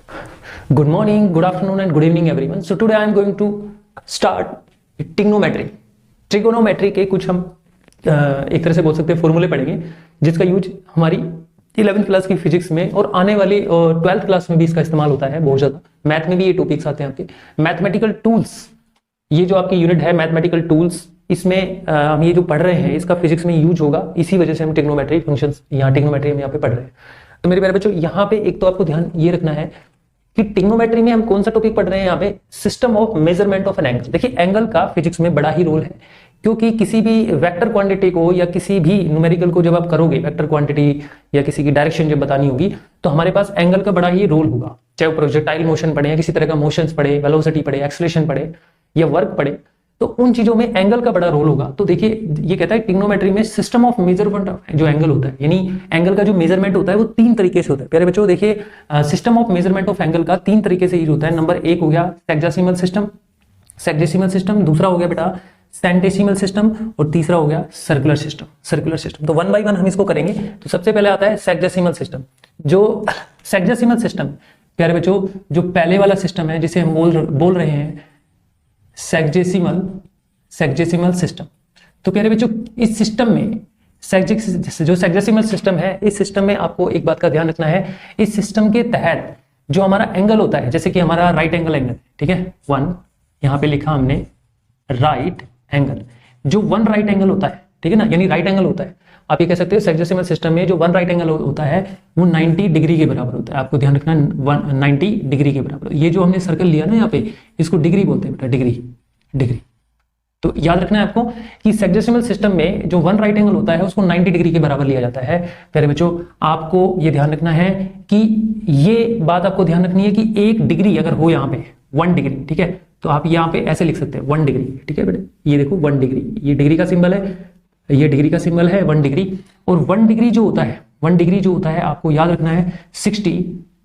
Good morning, good afternoon and good evening everyone. So today I am going to start trigonometry. Trigonometry के कुछ हम एक तरह से बोल सकते हैं फॉर्मूले पढ़ेंगे जिसका यूज हमारी 11th क्लास की फिजिक्स में और आने वाली 12th क्लास में भी इसका इस्तेमाल होता है बहुत ज्यादा। मैथ में भी ये टॉपिक्स आते हैं आपके। मैथमेटिकल टूल्स, ये जो आपकी यूनिट है मैथमेटिकल टूल्स, इसमें हम ये जो पढ़ रहे हैं इसका फिजिक्स में यूज होगा। इसी वजह से हम ट्रिगोनोमेट्री फंक्शंस यहाँ ट्रिगोनोमेट्री हम यहाँ पे पढ़ रहे हैं। तो मेरे प्यारे बच्चों, यहाँ पे एक तो आपको ध्यान ये रखना है कि ट्रिगोनोमेट्री में हम कौन सा टॉपिक पढ़ रहे हैं। यहाँ पे system of measurement of an angle. देखिए एंगल का फिजिक्स में बड़ा ही रोल है, क्योंकि किसी भी वेक्टर क्वांटिटी को या किसी भी न्यूमेरिकल को जब आप करोगे वेक्टर क्वांटिटी या किसी की डायरेक्शन जब बतानी होगी तो हमारे पास एंगल का बड़ा ही रोल होगा। चाहे वो प्रोजेक्टाइल मोशन पढ़े या किसी तरह का मोशंस पढ़े, वेलोसिटी पढ़े, एक्सेलरेशन पढ़े या वर्क पढ़े, तो उन चीजों में एंगल का बड़ा रोल होगा। तो देखिए ये कहता है ट्रिगोनोमेट्री में सिस्टम ऑफ मेजरमेंट जो एंगल होता है, यानी एंगल का जो मेजरमेंट होता है वो तीन तरीके से होता है। प्यारे बच्चों देखिए system of measurement of angle का तीन तरीके से यूज होता है। नंबर एक हो गया सेक्सासिमल सिस्टम, दूसरा हो गया बेटा सेंटेसिमल सिस्टम और तीसरा हो गया सर्कुलर सिस्टम। तो वन बाय वन हम इसको करेंगे। तो सबसे पहले आता है सेक्सासिमल सिस्टम। जो सेक्सासिमल सिस्टम प्यारे बच्चों, जो पहले वाला सिस्टम है जिसे हम बोल रहे हैं सेक्सासिमल सिस्टम। तो प्यारे बच्चों इस सिस्टम में जो सेक्सासिमल सिस्टम है, इस सिस्टम में आपको एक बात का ध्यान रखना है। इस सिस्टम के तहत जो हमारा एंगल होता है, जैसे कि हमारा राइट एंगल, ठीक है, वन यहां पे लिखा हमने राइट एंगल, जो वन राइट एंगल होता है, ठीक है ना, यानी राइट एंगल होता है। आप ये कह सकते हो सेक्सासिमल सिस्टम में जो वन राइट एंगल होता है वो 90 डिग्री के बराबर होता है। आपको ध्यान रखना 90 डिग्री के बराबर। ये जो हमने सर्कल लिया ना यहाँ पे, इसको डिग्री बोलते हैं बेटा, डिग्री। तो याद रखना है आपको कि सेक्सासिमल सिस्टम में जो वन राइट एंगल होता है उसको 90 डिग्री के बराबर लिया जाता है। प्यारे बच्चों आपको ये ध्यान रखना है कि ये बात आपको ध्यान रखनी है कि एक डिग्री अगर हो यहाँ पे 1 डिग्री, ठीक है, तो आप यहाँ पे ऐसे लिख सकते हैं 1 डिग्री, ठीक है बेटा, ये देखो 1 डिग्री, ये डिग्री का सिंबल है, ये डिग्री का सिंबल है 1 डिग्री। और 1 डिग्री जो होता है आपको याद रखना है 60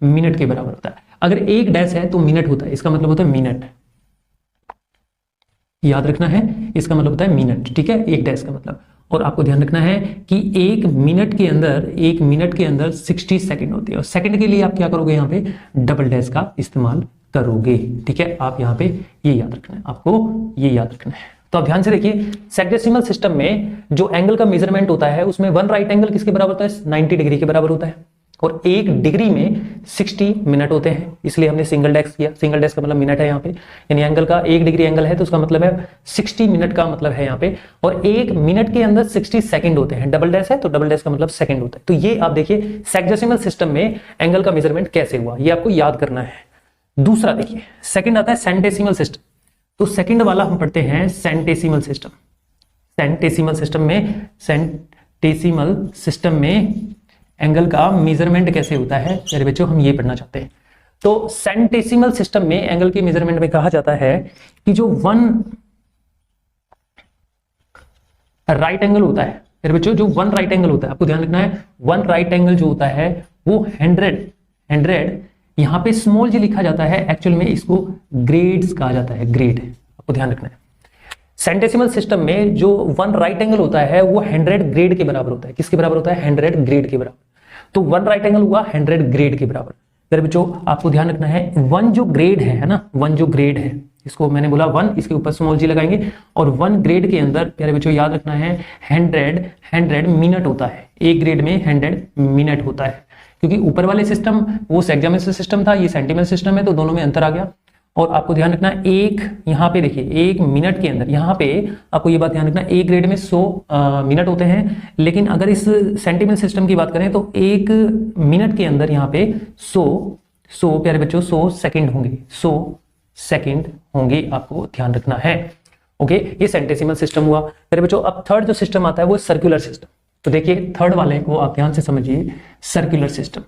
मिनट के बराबर होता है। अगर एक डैश है तो मिनट होता है, इसका मतलब होता है मिनट, याद रखना है, इसका मतलब होता है मिनट, ठीक है, एक डैश का मतलब। और आपको ध्यान रखना है कि एक मिनट के अंदर 60 सेकंड होती है। और सेकंड के लिए आप क्या करोगे, यहाँ पे डबल डैश का इस्तेमाल करोगे, ठीक है। आप यहाँ पे ये याद रखना है, आपको ये याद रखना है। तो आप ध्यान से देखिए सेक्सासिमल सिस्टम में जो एंगल का मेजरमेंट होता है उसमें वन राइट एंगल किसके बराबर होता है, 90 डिग्री के बराबर होता है। और एक डिग्री में 60 मिनट होते हैं, इसलिए हमने सिंगल डैश किया। सिंगल डैश का मतलब मिनट है यहाँ पे, यानी एंगल का 1 डिग्री एंगल है तो उसका मतलब है 60 मिनट का मतलब है यहाँ पे। और एक मिनट के अंदर 60 सेकंड होते हैं, डबल डैश है तो डबल डैश का मतलब सेकंड होता है। तो ये आप देखिए सेक्सासिमल सिस्टम में एंगल का मेजरमेंट कैसे हुआ, ये आपको याद करना है। दूसरा देखिए सेकंड आता है सेंटेसिमल सिस्टम। तो सेकंड वाला हम पढ़ते हैं सेंटेसिमल सिस्टम में एंगल का मेजरमेंट कैसे होता है मेरे बच्चों, हम ये पढ़ना चाहते हैं। तो सेंटेसिमल सिस्टम में एंगल के मेजरमेंट में कहा जाता है कि जो वन राइट एंगल होता है मेरे बच्चों, जो वन राइट एंगल होता है, आपको ध्यान रखना है वन राइट एंगल जो होता है वो 100 यहां पे स्मॉल जी लिखा जाता है, एक्चुअल में इसको ग्रेड्स कहा जाता है, ग्रेड, आपको ध्यान रखना है। सेंटेसिमल सिस्टम में जो वन राइट एंगल होता है वो 100 ग्रेड के बराबर होता है। किसके बराबर होता है, 100 ग्रेड के बराबर। तो वन राइट एंगल हुआ 100 ग्रेड के बराबर। मेरे बच्चों आपको ध्यान रखना है वन जो ग्रेड है ना, वन जो ग्रेड है, इसको मैंने बोला 1, इसके ऊपर स्मॉल जी लगाएंगे। और 1 ग्रेड के अंदर प्यारे बच्चों याद रखना है 100 मिनट होता है। एक ग्रेड में 100 मिनट होता है, क्योंकि ऊपर वाले सिस्टम वो सेक्सासिमल सिस्टम था, ये सेंटिमल सिस्टम है, तो दोनों में अंतर आ गया। और आपको ध्यान रखना एक यहाँ पे देखिए 1 मिनट के अंदर, यहाँ पे आपको ये बात ध्यान रखना, एक ग्रेड में 100 मिनट होते हैं। लेकिन अगर इस सेंटिमल सिस्टम की बात करें तो 1 मिनट के अंदर यहाँ पे 100 प्यारे बच्चों 100 सेकंड होंगे, आपको ध्यान रखना है। ओके, ये सेंटेसिमल सिस्टम हुआ। प्यारे बच्चों अब थर्ड जो सिस्टम आता है वो सर्कुलर सिस्टम। तो देखिए थर्ड वाले को आप ध्यान से समझिए, सर्कुलर सिस्टम।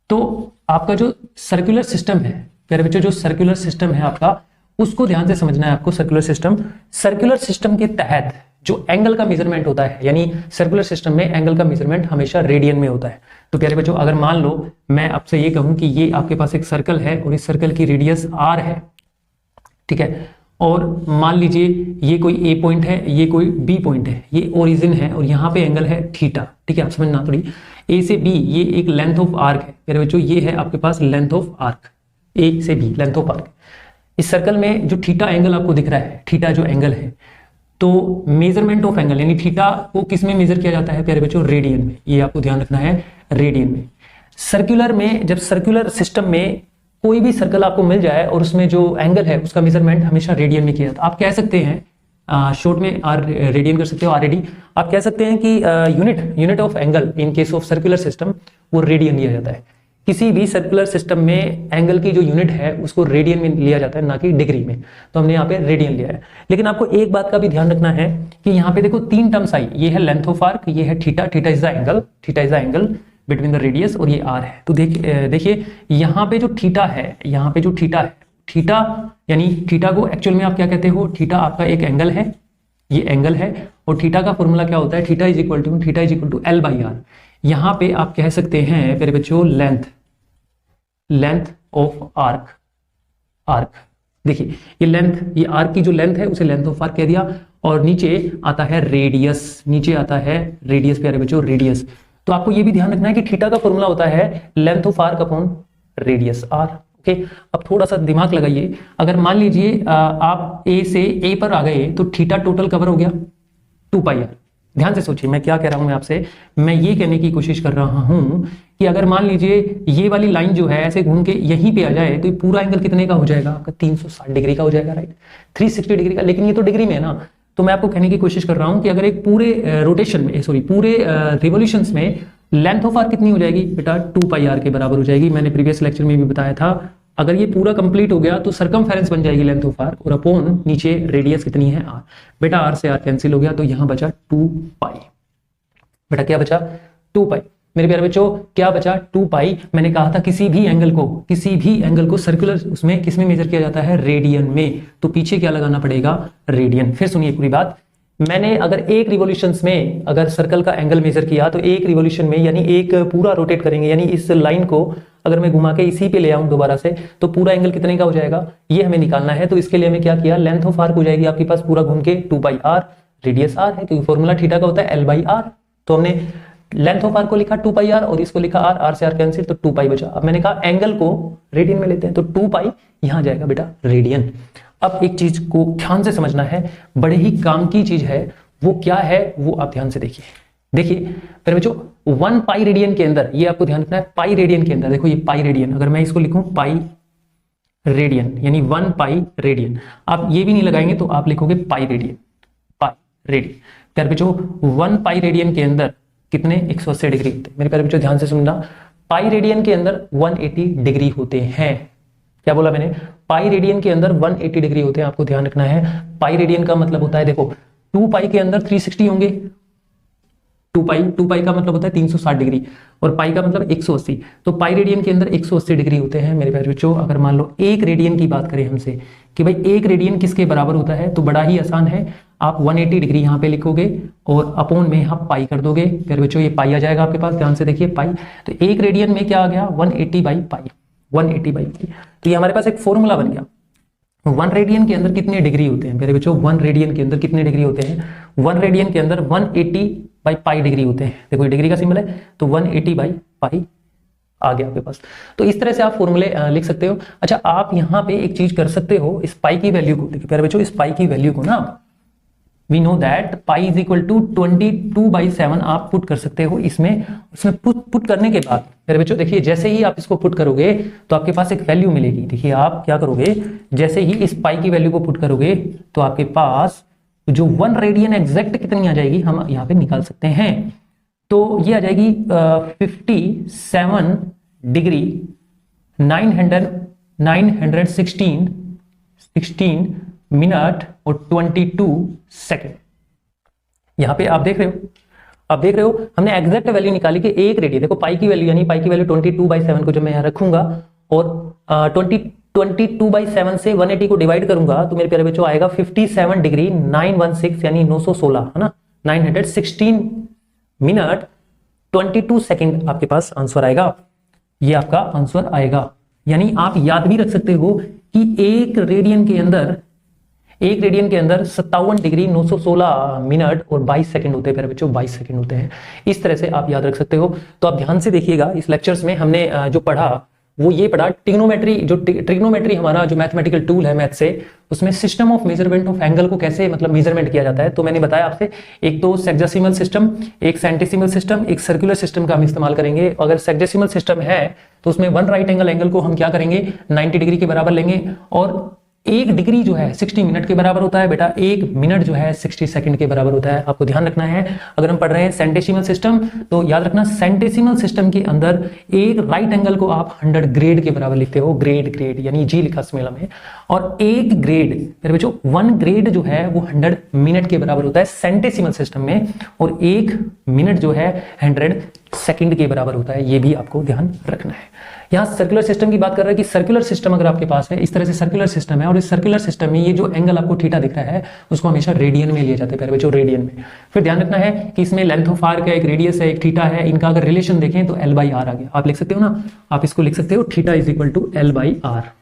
तो आपका जो सर्कुलर सिस्टम है प्यारे बच्चों, जो सर्कुलर सिस्टम है आपका, उसको ध्यान से समझना है आपको। सर्कुलर सिस्टम के तहत जो एंगल का मेजरमेंट होता है, यानी सर्कुलर सिस्टम में एंगल का मेजरमेंट हमेशा रेडियन में होता है। तो प्यारे बच्चों अगर मान लो मैं आपसे ये कहूं कि ये आपके पास एक सर्कल है और इस सर्कल की रेडियस r है, ठीक है, और मान लीजिए ये कोई ए पॉइंट है, ये कोई बी पॉइंट है, ये ओरिजिन है और यहाँ पे एंगल है थीटा, ठीक है, आप समझना थोड़ी। ए से बी ये एक लेंथ ऑफ आर्क है मेरे बच्चों, ये है आपके पास लेंथ ऑफ आर्क, ए से बी, लेंथ ऑफ आर्क। इस सर्कल में जो थीटा एंगल आपको दिख रहा है, थीटा जो एंगल है, तो मेजरमेंट ऑफ एंगल यानी थीटा को किस में मेजर किया जाता है प्यारे बच्चों? रेडियन में। ये आपको ध्यान रखना है, रेडियन में। सर्कुलर में, जब सर्कुलर सिस्टम में कोई भी सर्कल आपको मिल जाए और उसमें जो एंगल है उसका मेजरमेंट हमेशा रेडियन में किया जाता है। आप कह सकते हैं शॉर्ट में आर रेडियन कर सकते हो, आरएडी। आप कह सकते हैं कि unit of angle in case of circular system वो रेडियन लिया जाता है। किसी भी सर्कुलर सिस्टम में एंगल की जो यूनिट है उसको रेडियन में लिया जाता है, ना कि डिग्री में। तो हमने यहाँ पे रेडियन लिया है। लेकिन आपको एक बात का भी ध्यान रखना है कि यहाँ पे देखो तीन टर्म्स आई, ये है लेंथ ऑफ आर्क, ये है theta, theta is the angle between the radius, और ये आर है। तो देखिए यहाँ पे जो थीटा है, यहाँ पे जो थीटा है, थीटा यानी थीटा को एक्चुअल में आप क्या कहते हो? थीटा आपका एक एंगल है, ये एंगल है, और थीटा का फॉर्मूला क्या होता है? Theta is equal to L by R. यहाँ पे आप कह सकते हैं मेरे बच्चों लेंथ ऑफ आर्क। देखिए ये लेंथ, ये आर्क की जो लेंथ है उसे लेंथ ऑफ आर्क कह दिया, और नीचे आता है रेडियस, नीचे आता है रेडियस प्यारे बच्चों, रेडियस। तो आपको ये भी ध्यान रखना है कि थीटा का फॉर्मूला होता है length of arc upon radius R. Okay, अब थोड़ा सा दिमाग लगाइए। अगर मान लीजिए आप ए से ए पर आ गए तो थीटा टोटल कवर हो गया 2 पाई आर। ध्यान से सोचिए मैं क्या कह रहा हूं आपसे। मैं ये कहने की कोशिश कर रहा हूं कि अगर मान लीजिए ये वाली लाइन जो है ऐसे घूम के यहीं पे आ जाए तो ये पूरा एंगल कितने का हो जाएगा? आपका 360 डिग्री का हो जाएगा, राइट? 360 डिग्री का। लेकिन ये तो डिग्री में है ना। तो मैं आपको कहने की कोशिश कर रहा हूं कि अगर एक पूरे रोटेशन में, पूरे रिवोल्यूशंस में लेंथ ऑफ आर्क कितनी हो जाएगी बेटा? 2 पाई आर के बराबर हो जाएगी। मैंने प्रीवियस लेक्चर में भी बताया था। अगर ये पूरा कंप्लीट हो गया तो सरकमफेरेंस बन जाएगी लेंथ ऑफ आर्क, और अपॉन नीचे रेडियस कितनी है? आर। बेटा आर से आर कैंसिल हो गया, तो यहां बचा 2 पाई। बेटा क्या बचा? 2 पाई। मेरे प्यारे बच्चों क्या बचा? 2 पाई। मैंने कहा था किसी भी एंगल को सर्कुलर उसमें किस में मेजर किया जाता है? रेडियन में। तो पीछे क्या लगाना पड़ेगा? रेडियन। फिर सुनिए पूरी बात। मैंने अगर एक रिवोल्यूशंस में अगर सर्कल का एंगल मेजर किया तो एक रिवोल्यूशन में यानी एक पूरा रोटेट करेंगे, यानी इस लाइन को अगर मैं घुमा के इसी पे ले आऊं दोबारा से, तो पूरा एंगल कितने का हो जाएगा ये हमें निकालना है। तो इसके लिए हमें क्या किया? लेंथ ऑफ आर्क हो जाएगी आपके पास पूरा घूम के 2 पाई आर, रेडियस आर है क्योंकि फॉर्मूला थीटा का होता है एल बाई आर। तो हमने लेंथ ऑफ आर्क को लिखा 2 पाई आर और इसको लिखा आर, आर से आर कैंसिल, तो 2 पाई बचा। अब मैंने कहा एंगल को रेडियन में लेते हैं, तो 2 पाई यहां जाएगा बेटा रेडियन। अब एक चीज को ध्यान से समझना है, बड़े ही काम की चीज है। वो क्या है वो आप ध्यान से देखिए फिर बच्चों 1 पाई रेडियन के अंदर, ये आपको ध्यान रखना है, पाई रेडियन के अंदर देखो ये पाई रेडियन, अगर मैं इसको लिखूं पाई रेडियन यानी 1 पाई रेडियन, आप ये भी नहीं लगाएंगे तो आप लिखोगे पाई रेडियन, पाई रेडियन। प्यारे बच्चों 1 पाई रेडियन के अंदर कितने? 180 डिग्री होते हैं। मेरे प्यारे बच्चों ध्यान से सुनना, पाई रेडियन के अंदर 180 डिग्री होते हैं। क्या बोला मैंने? पाई रेडियन के अंदर 180 डिग्री होते हैं, आपको ध्यान रखना है। पाई रेडियन का मतलब होता है, देखो 2 पाई के अंदर 360 होंगे, 2 पाई का मतलब होता है 360 डिग्री, और पाई का मतलब 180। तो पाई रेडियन के अंदर 180 डिग्री होते हैं मेरे प्यारे बच्चों। अगर मान लो एक रेडियन की बात करें हमसे कि भाई एक रेडियन किसके बराबर होता है, तो बड़ा ही आसान है, आप 180 डिग्री यहाँ पे लिखोगे और अपॉन में यहाँ पाई कर दोगे। प्यारे बच्चों ये पाई आ जाएगा आपके पास, ध्यान से देखिए पाई। तो एक रेडियन में क्या आ गया? 180 बाई पाई, 180 बाई पाई। तो ये हमारे पास एक फॉर्मूला बन गया। 1 रेडियन के अंदर कितने डिग्री होते हैं मेरे बच्चों? 1 रेडियन के अंदर कितने डिग्री होते हैं? 1 रेडियन के अंदर 180 बाई पाई डिग्री होते हैं। देखो ये डिग्री का सिंबल है, तो 180 बाई पाई आ गया आपके पास। तो इस तरह से आप फॉर्मूले लिख सकते हो। अच्छा आप यहाँ पे एक चीज कर सकते हो, इस पाई की वैल्यू को, देखिए प्यारे बच्चों इस पाई की वैल्यू को ना we know that pi is equal to 22/7 आप पुट कर सकते हो इसमें। उसमें पुट करने के बाद मेरे बच्चों देखिए जैसे ही आप इसको पुट करोगे तो आपके पास एक वैल्यू मिलेगी। देखिए आप क्या करोगे, जैसे ही इस पाई की वैल्यू को पुट करोगे तो आपके पास जो 1 रेडियन एग्जैक्ट कितनी आ जाएगी हम यहाँ पे निकाल सकते हैं। तो ये आ जाएगी 57 डिग्री 916 मिनट और 22 सेकेंड। यहां पे आप देख रहे हो हमने एग्जैक्ट वैल्यू निकाली कि एक रेडियन, देखो पाई की वैल्यू यानी पाई की वैल्यू 22/7 को जब मैं यहां रखूंगा और 22/7 से 180 को डिवाइड करूंगा तो मेरे प्यारे बच्चों आएगा 57 डिग्री 916 यानी 916 है ना, 916 मिनट 22 सेकेंड आपके पास आंसर आएगा। ये आपका आंसर आएगा। यानी आप याद भी रख सकते हो कि एक रेडियन के अंदर 57 डिग्री 916 मिनट और 22 सेकंड होते हैं प्यारे बच्चों, 22 सेकंड होते हैं। इस तरह से आप याद रख सकते हो। तो आप ध्यान से देखिएगा, इस लेक्चर्स में हमने जो पढ़ा वो ये पढ़ा ट्रिग्नोमेट्री, जो ट्रिग्नोमेट्री हमारा जो मैथमेटिकल टूल है मैथ से, उसमें system of measurement of angle को कैसे मतलब मेजरमेंट किया जाता है। तो मैंने बताया आपसे, एक तो सेक्सासिमल सिस्टम, एक सेंटेसिमल सिस्टम, एक सर्कुलर सिस्टम का हम इस्तेमाल करेंगे। अगर सेक्सासिमल सिस्टम है तो उसमें वन राइट एंगल को हम क्या करेंगे, 90 डिग्री के बराबर लेंगे, और 1 डिग्री जो है 60 मिनट के बराबर होता है बेटा, 1 मिनट जो है 60 सेकंड के बराबर होता है। आपको ध्यान रखना है, अगर हम पढ़ रहे हैं सेंटेसिमल सिस्टम तो याद रखना सेंटेसिमल सिस्टम के अंदर एक राइट एंगल को आप 100 ग्रेड के बराबर लिखते हो, ग्रेड यानी जी लिखा स्मेला में, और 1 ग्रेड मेरे बच्चों 1 ग्रेड जो है वो 100 मिनट के बराबर होता है सेंटेसिमल सिस्टम में, और 1 मिनट जो है 100 सेकंड के बराबर होता है। ये भी आपको ध्यान रखना है। यहाँ सर्कुलर सिस्टम की बात कर रहे हैं कि सर्कुलर सिस्टम अगर आपके पास है, इस तरह से सर्कुलर सिस्टम है, और इस सर्कुलर सिस्टम में ये जो एंगल आपको थीटा दिख रहा है उसको हमेशा रेडियन में लिए जाते हैं प्यारे बच्चों, रेडियन में। फिर ध्यान रखना है कि इसमें लेंथ ऑफ आर्क है, एक रेडियस है, एक थीटा है, इनका अगर रिलेशन देखें तो L बाई आर आ गया। आप लिख सकते हो ना, आप इसको लिख सकते हो theta is equal to L by R.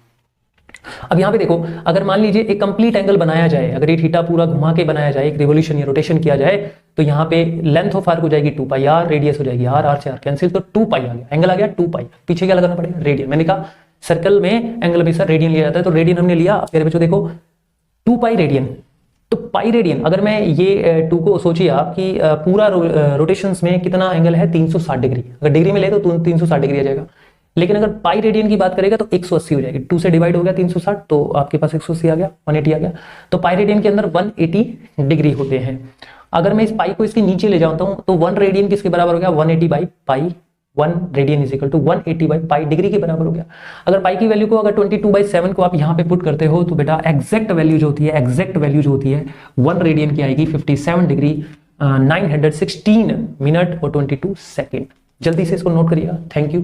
अब यहां पे देखो, अगर मान लीजिए एक कंप्लीट एंगल बनाया जाए, अगर ये थीटा पूरा घुमा के बनाया जाए, एक रिवोल्यूशन या रोटेशन किया जाए, तो यहाँ पे लेंथ ऑफ आर्क हो जाएगी 2 पाई आर, रेडियस हो जाएगी आर, आर से आर कैंसिल, तो 2 पाई आ गया, एंगल आ गया 2 पाई। पीछे क्या लगाना पड़ेगा, रेडियन। मैंने कहा सर्कल में एंगल हमेशा रेडियन लिया जाता है, तो रेडियन हमने लिया। मेरे बच्चों देखो 2 पाई रेडियन, तो पाई रेडियन, अगर मैं ये 2 को सोचिए आप कि पूरा रोटेशंस में कितना एंगल है, 360 डिग्री। अगर डिग्री में ले तो 360 डिग्री आ जाएगा, लेकिन अगर पाई रेडियन की बात करेगा तो 180 हो जाएगी। 2 से डिवाइड हो गया 360, तो आपके पास 180 आ गया, 180 आ गया। तो पाई रेडियन के अंदर 180 डिग्री होते हैं। अगर मैं इस पाई को इसके नीचे ले जाता हूं तो 1 रेडियन किसके बराबर हो गया, 180 by pi. 1 radian is equal to 180 by pi degree के बराबर हो गया। अगर पाई की वैल्यू को अगर 22/7 को आप यहाँ पे पुट करते हो तो बेटा एग्जैक्ट वैल्यू जो होती है, एग्जैक्ट वैल्यू जो होती है 1 रेडियन की आएगी 57 डिग्री 916 मिनट और 22 सेकेंड। जल्दी से इसको नोट करिएगा। Thank you.